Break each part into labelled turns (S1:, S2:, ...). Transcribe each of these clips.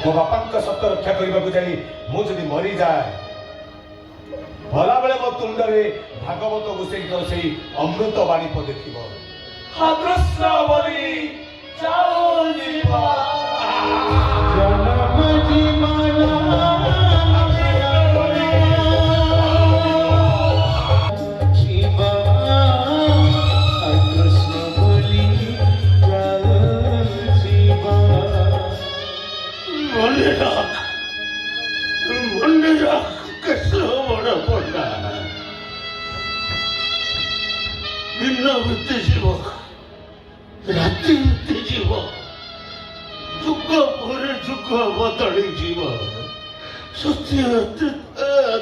S1: ମୋ ବାପାଙ୍କ ସତ୍ୟ ରକ୍ଷା କରିବାକୁ ଯାଇ ମୁଁ ଯଦି ମରିଯାଏ ଭଲାବେଳେ ମୋ ତୁଣ୍ଡରେ ଭାଗବତ ଗୋସାଇଙ୍କର ସେଇ ଅମୃତ ବାଣୀ ପଦେଥିବ।
S2: ହଁ କୃଷ୍ଣ ବୋଲି ଯାଉ ଯିବା
S3: ଜନମ ଜୀବନ ଶିବ କୃଷ୍ଣ ବୋଲି ଯାଉ ଶିବ।
S2: ମନେ ରାখ କୃଷ୍ଣ ବଡ଼ ପଣ୍ଡା ଦିନ ବିତିଯିବ ରାତି ବିତିଯିବ ଯୁଗ ପରେ ଯୁଗ ବଦଳିଯିବ ସତ୍ୟ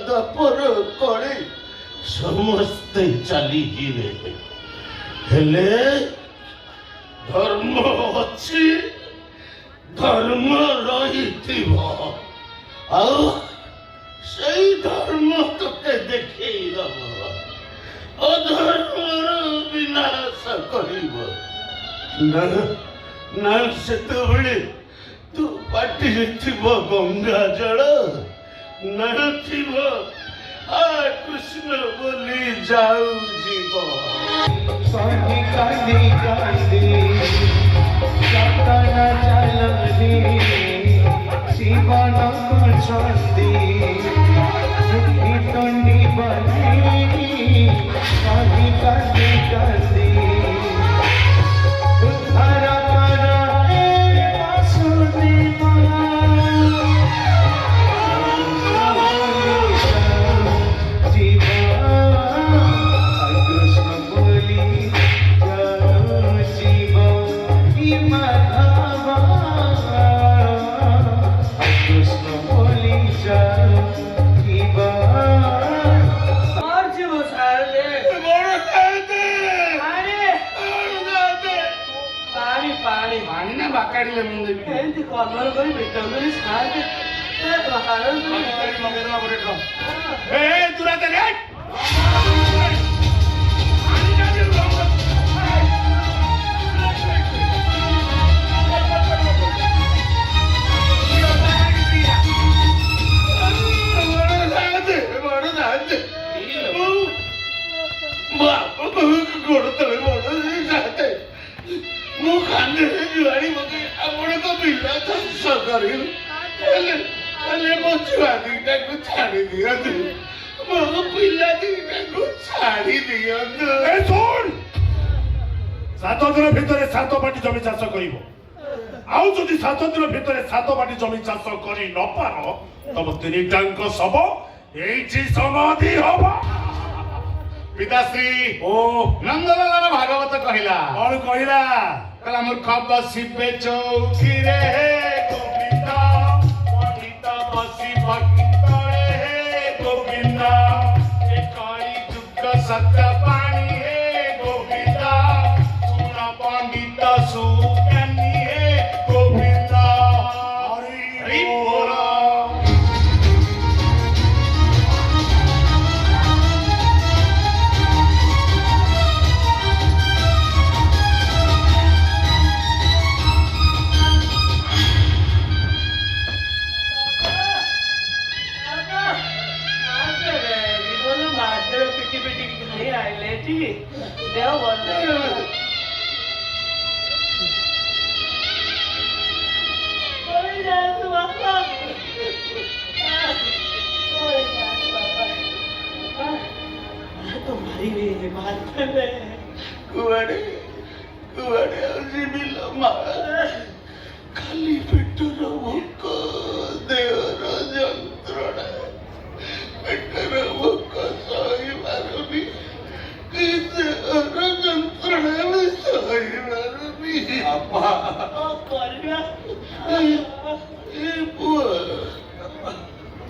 S2: ଦ୍ୱାପର କଳେ ସମସ୍ତେ ଚାଲିଯିବେ ହେଲେ ଧର୍ମ ଅଛି ଧର୍ମ ରହିଥିବ ଆଉ ସେଇ ଧର୍ମ ତତେ ଦେଖେଇ ଦବ ଅଧର୍ମର ବିନାଶ କରିବ ନା ସେତେବେଳେ ତୁ ପାଟିରେ ଥିବ ଗଙ୍ଗା ଜଳ ନା ଥିବ କୃଷ୍ଣ ବୋଲି ଯାଉ ଯିବ।
S3: କାନ୍ଦି କାନ୍ଦି କାନ୍ଦି ସତନ ଚାଲନ୍ତି ଜୀବନ ଛନ୍ଦି ସୁଖୀ ତଣ୍ଡି ବନେଇ କାନ୍ଦି କାନ୍ଦି କାନ୍ଦି ଉଦ୍ଧାର କର ଏ ବାସୁଦେବା। କୃଷ୍ଣ ବୋଲି ଯାଉ ଶିବ ମାଧବ কৃষ্ণ বলি যাও শিব।
S4: और जीव सारे पानी पानी
S2: ପାଣି ନା ବାକାଡି ଲେମନ ଦେବି
S4: ଏମିତି କଲର କରି ଭିଟାମିନ ସାଥେ
S2: ମୁଁ କାନ୍ଦରେ ଜୁଆଡ଼ି ପକେଇ ଆପଣଙ୍କ ପିଲା ଚାଷ କରିବି ହେଲେ ମୋ ଛୁଆ ଦିଟାକୁ ଛାଡ଼ି ଦିଅନ୍ତୁ ମୋ ପିଲା ଦିଟାକୁ ଛାଡ଼ି ଦିଅନ୍ତୁ।
S1: ଶୁଣ 7 ଦିନ ଭିତରେ 7 ବାଟି ଜମି ଚାଷ କରିବ ଆଉ ଯଦି 7 ଦିନ ଭିତରେ 7 ବାଟି ଜମି ଚାଷ କରି ନ ପାର ତମ ତିନିଟାଙ୍କ ଶବ ଏଇଠି ସମାଧି ହବ।
S2: ପିତାଶ୍ରୀ
S1: ଓ
S2: ନନ୍ଦଲାଲର ଭାଗବତ କହିଲା
S1: କଣ କହିଲା?
S2: କହିଲା ମୂର୍ଖ ବସିବେ ଚୌକିରେ
S1: ଗୋବିନ୍ଦ ପଣ୍ଡିତ ବସି ଭକ୍ତି ତଳେ ହେ ଗୋବିନ୍ଦ ଏ କଳି ଯୁଗ ସତ ପାଣି ହେ ଗୋବିନ୍ଦ ଶୁଣ ପଣ୍ଡିତ ସୁଜ୍ଞାନୀ ହେ ଗୋବିନ୍ଦ ହରି ବୋଲ।
S4: ପିଟି ପିଟି ଖାଇ ଆଇଲେ ଏଠି ଦେହ ଭଲ ନାହିଁ। ବାପା ତ ମାରିବେ ମାରିଦେବେ
S2: କୁଆଡ଼େ କୁଆଡ଼େ ଆଉ ଯିବିଲ ମା ଖାଲି ପେଟର ଭୋକ ଦେହର ଯନ୍ତ୍ରଣା ପେଟର ଭୋକ ସହି ପାରୁନି ଦେହର ଯନ୍ତ୍ରଣା ବି ସହି ପାରୁନି।
S4: କଣ କରିବା
S2: ଏ ପୁଅ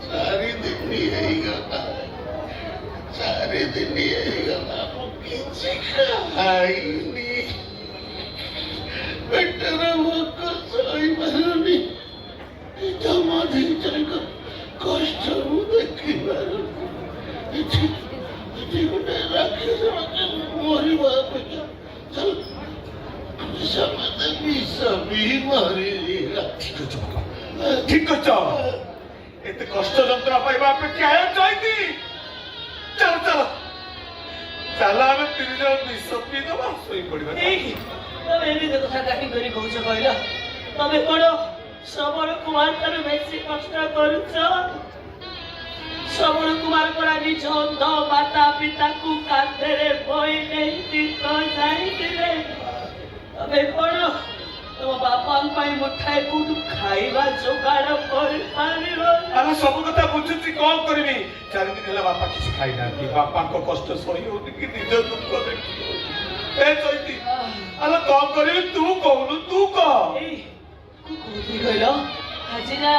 S2: 4 ଦିନ ହେଇଗଲା 4 ଦିନ ହେଇଗଲା ମୁଁ କିଛି ଖାଇନି ପେଟର ଭୋକ ସହି ପାରୁନି ତମ ଦିଟାଙ୍କ କଷ୍ଟ ମୁଁ ଦେଖି ପାରୁନି ଏଠି ଗୋଟେ ରାକ୍ଷସ ମରିବା ଅପେକ୍ଷା ସମସ୍ତେ ବିଷ ବି ମରିଯିବା।
S1: ଠିକ ଅଛି ବାପା
S5: ঠিক করছ এতে কষ্ট যন্ত্রণা পাইবা অপেক্ষা চাইতি চলো চলো ଚାଲ ଆମେ ତିନି ଜଣ ବିଷ ପିଇଦବା ଶୋଇ ପଡିବା
S4: ତମେ ଏମିତି କଥା କାହିଁ କରି କହୁଛ କହିଲ ତମେ କଣ ଶ୍ରବଣ କୁମାର ଠାରୁ ବେଶୀ କଷ୍ଟ କରୁଛ ଶ୍ରବଣ କୁମାର ପରା ନିଜ ଅନ୍ଧ ମାତା ପିତାକୁ କାନ୍ଧରେ ବୋଇ ନେଇ ତୀର୍ଥ ଯାଇଥିଲେ ତମେ କଣ ତମ ବାପାଙ୍କ ପାଇଁ ମୁଠାଏ କୋଉଠୁ ଖାଇବା ଯୋଗାଡ଼ କରିପାରିବ
S5: ଆମେ ସବୁ କଥା ବୁଝୁଛି କଣ କରିବି 4 ଦିନ ହେଲା ବାପା କିଛି ଖାଇନାହାନ୍ତି ବାପାଙ୍କ କଷ୍ଟ ସହି ହଉନି କି ନିଜ ଦୁଃଖ ଦେଖି ହଉନି ଏ ଚୈତି ଆଲୋ କଣ କରିବି ତୁ କହୁନୁ ତୁ କହ
S4: କୋଉଠି କହିଲ ଆଜି ନା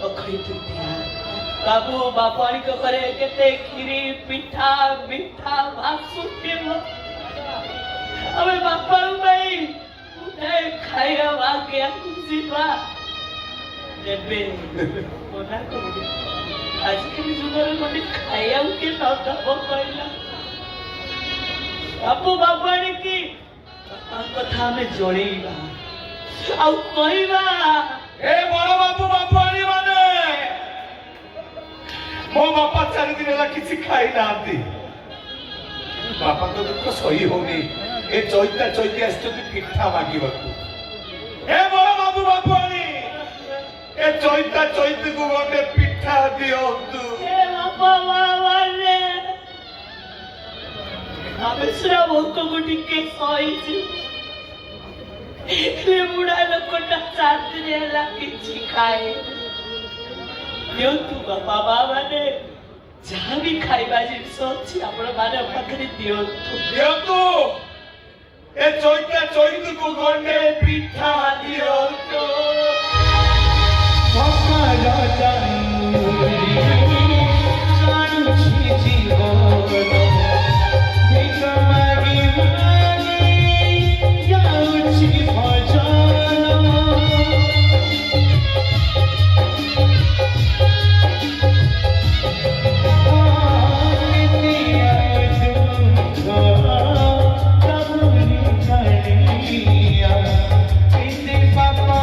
S4: ଅକ୍ଷୟ ତୃତୀୟା ବାବୁ ବାପାଙ୍କ ଘରେ କେତେ କ୍ଷୀରି ପିଠା ମିଠା ଭାସୁଥିବ ଆମେ ବାପାଙ୍କ ପାଇଁ ଖାଇବା ମାଗିବାକୁ ଯିବା ଦେବେ ମନା କରିବେ ଆଜିକାଲି ଯୁଗରେ ଗୋଟେ ଖାଇବାକୁ କିଏ ନ ଦବ କହିଲା ବାପୁ ବାପାଣୀ କି ବାପାଙ୍କ କଥା ଆମେ ଜଣେଇବା ଆଉ କହିବା
S5: ଏ ବଡ ବାବୁ ବାପାଣୀ ମାନେ ମୋ ବାପା 4 ଦିନ ହେଲା କିଛି ଖାଇନାହାନ୍ତି ବାପାଙ୍କ ଦୁଃଖ ସହି ହଉନି ଏ ଚୈତା ଚୈତି ଆସିଛନ୍ତି ପିଠା ମାଗିବାକୁ ଏ ବଡ ବାବୁ ବାପାଣୀ ଏ ଚୈତା ଚୈତିକୁ ଗୋଟେ ପିଠା ଦିଅନ୍ତୁ
S4: ଏ ବାପା ମାନେ ଆମେ ସିନା ଭୋକକୁ ଟିକେ ସହିଛୁ ହେଲେ ବୁଢା ଲୋକଟା 4 ଦିନ ହେଲା କିଛି ଖାଏ ଦିଅନ୍ତୁ ବାପା ମା ମାନେ ଯାହା ବି ଖାଇବା ଜିନିଷ ଅଛି ଆପଣ ମାନେ ପାଖରେ ଦିଅନ୍ତୁ
S5: ଦିଅନ୍ତୁ ଏ ଚୈତା ଚୈତିକୁ ଗଣ୍ଡେ ପିଠା ଦିଅନ୍ତୁ
S3: Papa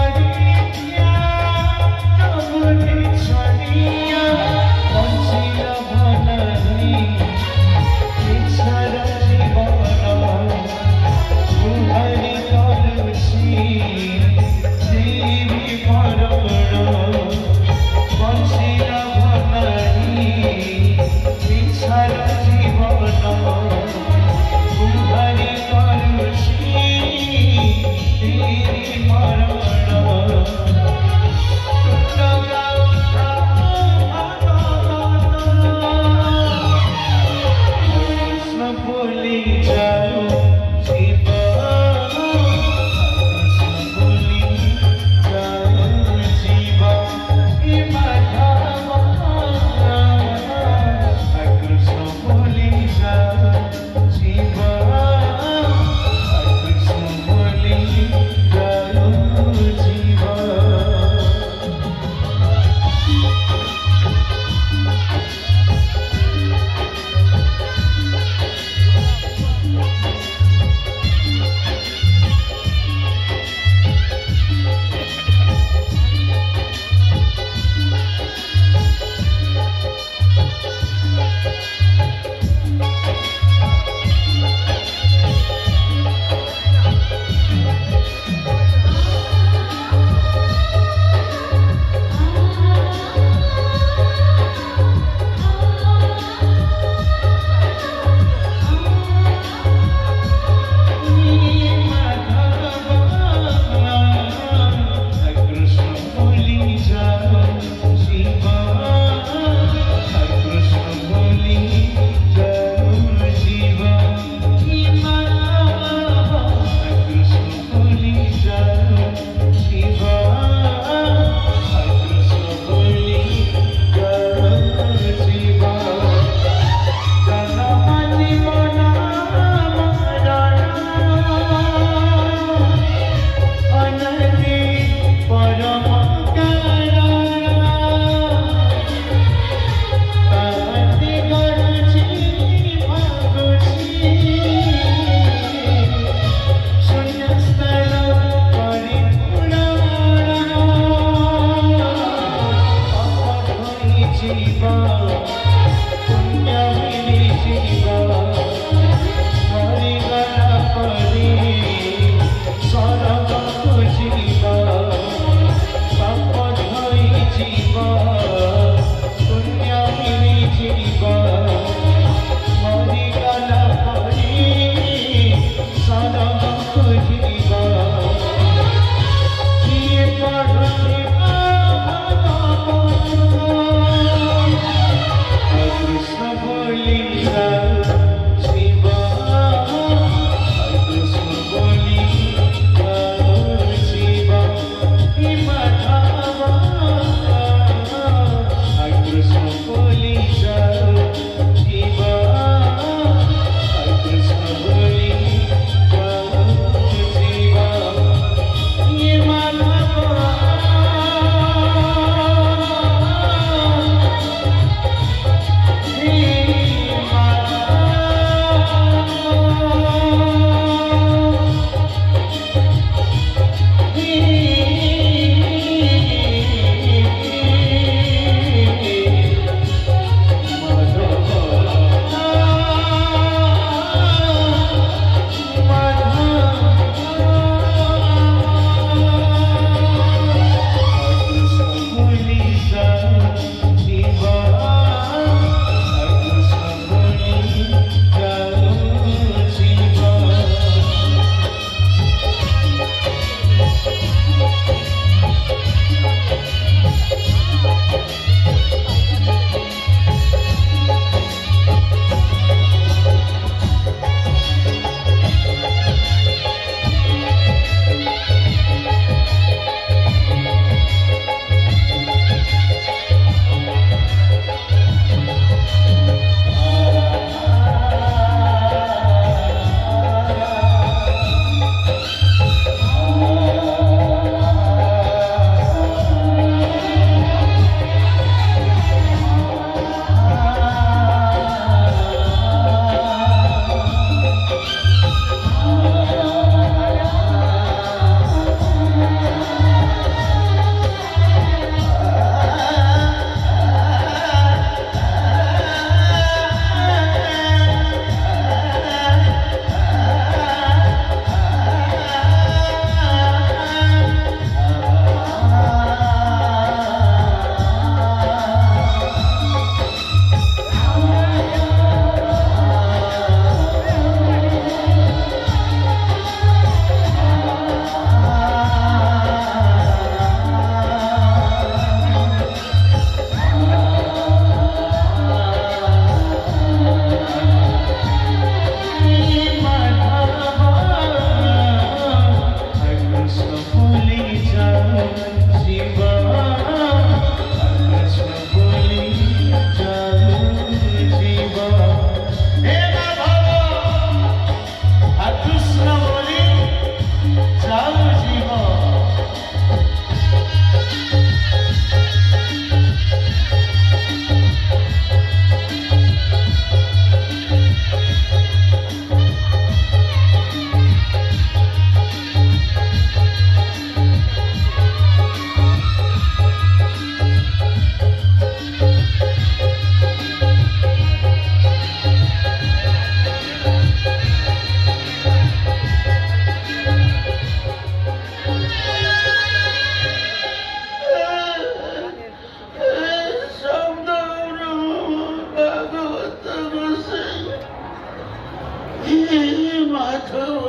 S2: ମାଧବ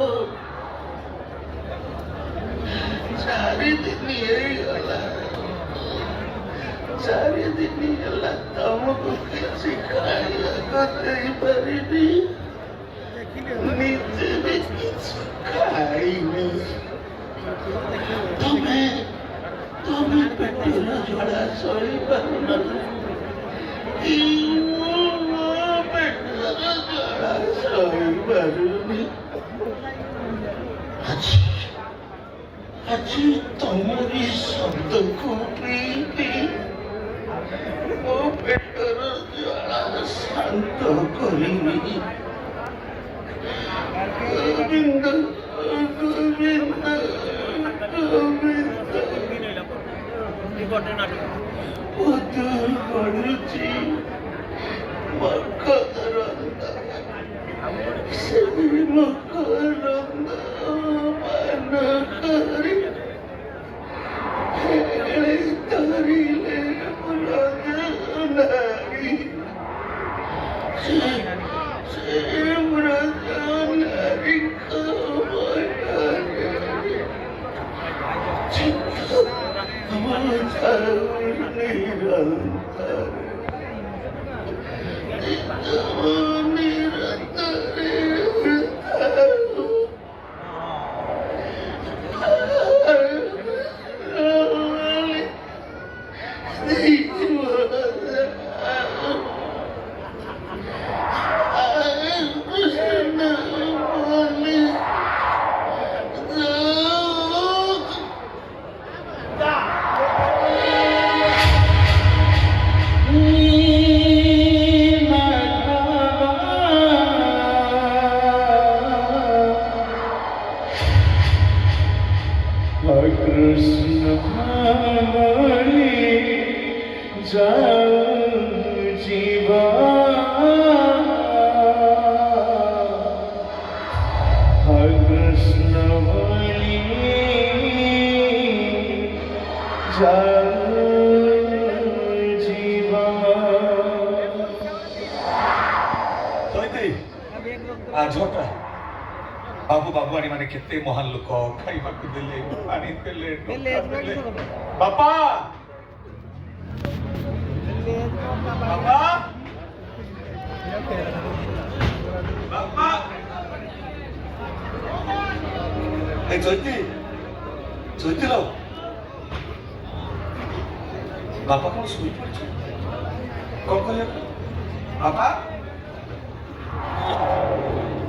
S2: ଚାରିଦିନ ହେଇଗଲା, ଚାରିଦିନ ହେଲା ତମକୁ କିଛି ଖାଇବାକୁ ଦେଇପାରିନି, ନିଜେ ବି କିଛି ଖାଇନି। ତମେ ତମେ ପେଟର ଝଡ଼ା ସହିପାରୁନ, ମୋ ପେଟର ଝଡ଼ା ସହିପାରୁନି। ଆଜି ତମରି ଶବ୍ଦକୁ ପିଇବି ମୋ ପେଟର ଜ୍ୱାଳା ଶାନ୍ତ କରିବି। ଗୋବିନ୍ଦ ଗୋବିନ୍ଦ ଗୋବିନ୍ଦ ଉଦୁ ପଡୁଛି ମକରନ୍ଦ, ସେଇ ମକରନ୍ଦ ପାନ କରି ଧରିଲେ ନାରୀ, ସେ ବ୍ରତ ନାରୀଙ୍କ ମନରେ ଚିତ୍ତ
S3: कृष्ण भावली जाऊ जीवा कृष्ण बली जाऊ जीवा।
S5: ଆଝଟା ବାବୁ ବାବୁଆଣୀ ମାନେ କେତେ ମହାନ ଲୋକ, ଖାଇବାକୁ ଦେଲେ, ପାଣି ଦେଲେ, ବାପା ବାପା ବାପା ଏ ଜ୍ୟୋତି ଜ୍ୟୋତି ରାଉ ବାପା କଣ ଶୋଇପଡ଼ିଛ? କଣ କହିଲେ ବାପା?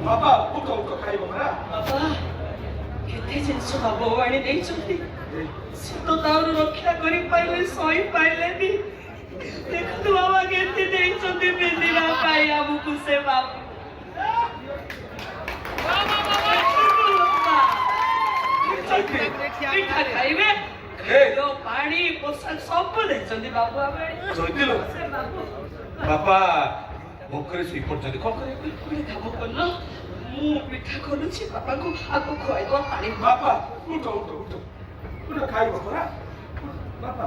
S5: ବାପା ଉଠ ଉଠ, ଖାଇବ ପରା।
S4: ବାପା କେତେ ଜିନିଷ ବାବୁ ଆଣି ଦେଇଛନ୍ତି, ସେ ତ ତାର ରକ୍ଷା କରିପାରିଲେ, ସହି ପାଇଲେନି। ଦେଖନ୍ତୁ ବାବା କେତେ ଦେଇଛନ୍ତି ପିନ୍ଧିବା ପାଇଁ ଆମକୁ ସେ ବାବୁ। ପିଠା ଖାଇବେ, ଖାଦ୍ୟ ପାଣି ପୋଷାକ ସବୁ ଦେଇଛନ୍ତି ବାବୁ ଆମେ।
S5: ବାପା ଭୋକରେ ଶୋଇପଡ଼ିଛନ୍ତି, କଣ କରିବେ?
S4: ଗୋଟେ କାମ କଲ, ମୁଁ ପିଠା କରୁଛି, ବାପାଙ୍କୁ ଆଗ ଖୁଆଇବ ପାଣି।
S5: ବାପା ଉଠ ଉଠ ଉଠ ଉଠ, ଖାଇବ ପରା ବାପା।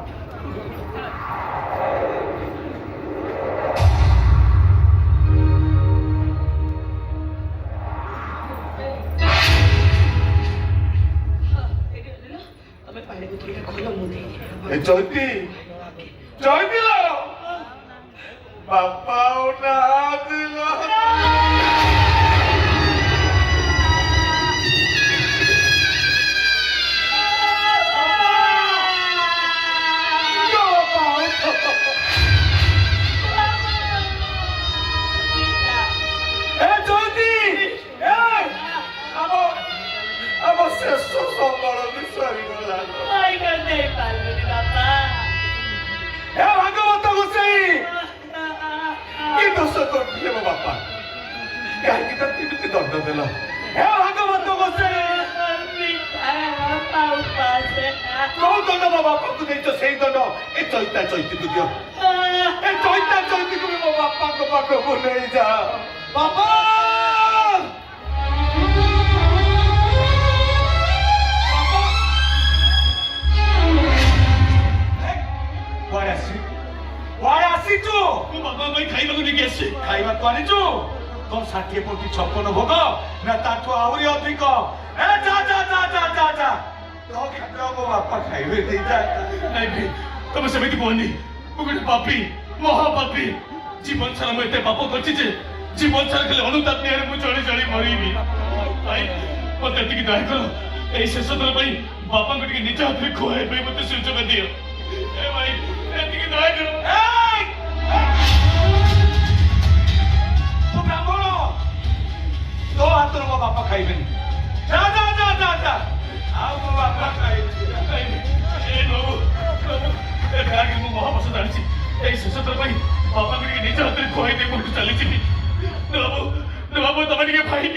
S4: ତମେ ପାଣି ବୋତଲଟା ଖୋଲ, ମୁଁ ଦେଇଦେବି।
S5: ଏ ଜ୍ୟୋତି ଜ୍ୟୋତି ବାପା ଶେଷ ସମ୍ବଳ ବି ସରିଗଲା। ଏ ଭାଗବତ ଗୋସାଇ କି ଦୋଷ କରିଥିଲେ ମୋ ବାପା, କାହିଁକି ତାକୁ ଏମିତି ଦଣ୍ଡ ଦେଲ? ହେ ଭାଗବତ ଗୋସାଇ, କୋଉ ଦଣ୍ଡ ମୋ ବାପାକୁ ଦେଇଛ ସେଇ ଦଣ୍ଡ ଏ ଚୈତା ଚୈତିକୁ ଦିଅ। ଏ ଚୈତା ଚୈତିକୁ ବି ମୋ ବାପାଙ୍କ ପାଖକୁ ନେଇଯା। ବାପା କୁଆଡେ ଆସିଛୁ? ମୋ ବାପା ପାଇଁ ଖାଇବାକୁ ନେଇକି ଆସିଛି। ଖାଇବାକୁ ଆଣିଛୁ? তোর 60 ଭୋଗ ନା ତାଠୁ ଆହୁରି ଅଧିକ ଏ ଯା ଯା ଯା ଯା ଯା ଯା ତୋ ଖାଦ୍ୟ ମୋ ବାପା ଖାଇବେ ଦେଇ ଯା
S6: ନାଇଁ ଭାଇ ତମେ ସେମିତି କୁହନି ମୁଁ ଗୋଟେ ପାପୀ ମହାପାପୀ ଜୀବନ ସାରା ମୁଁ ଏତେ ପାପ କରିଛି ଯେ ଜୀବନ ସାରା ଖାଲି ଅନୁତାପ ନିଆରେ ମୁଁ ଚଳି ଚଳି ମରିବି ଭାଇ ମତେ ଏତିକି ଦୟା କର ଏଇ ଶେଷ ଥର ପାଇଁ ବାପାଙ୍କୁ ଟିକେ ନିଜ ହାତରେ ଖୁଆଇବା ପାଇଁ ମତେ ସୁଯୋଗ ଦିଅ ଏ ଭାଇ ଏତିକି ଦୟା କର
S5: ଏଇ! ତୁ ବ୍ରାହ୍ମଣ ତୋ ହାତରୁ ମୋ ବାପା ଖାଇବେନି ଯା ଯା ଯା ଯା ଯା ଆଉ ମୋ ବାପା ଖାଇବେନି
S6: ଏ ବାବୁ ଏ ବ୍ୟାଗ ମୁଁ ମହାପାଶ ଜାଣିଛି ଏଇ ଶେଷ ଥର ପାଇଁ ବାପାଙ୍କୁ ଟିକେ ନିଜ ହାତରେ ଖୁଆଇ ଦେଇ ମୁଁ ଚାଲିଯିବି ବାବୁ ତମେ ଟିକେ ଭାଇ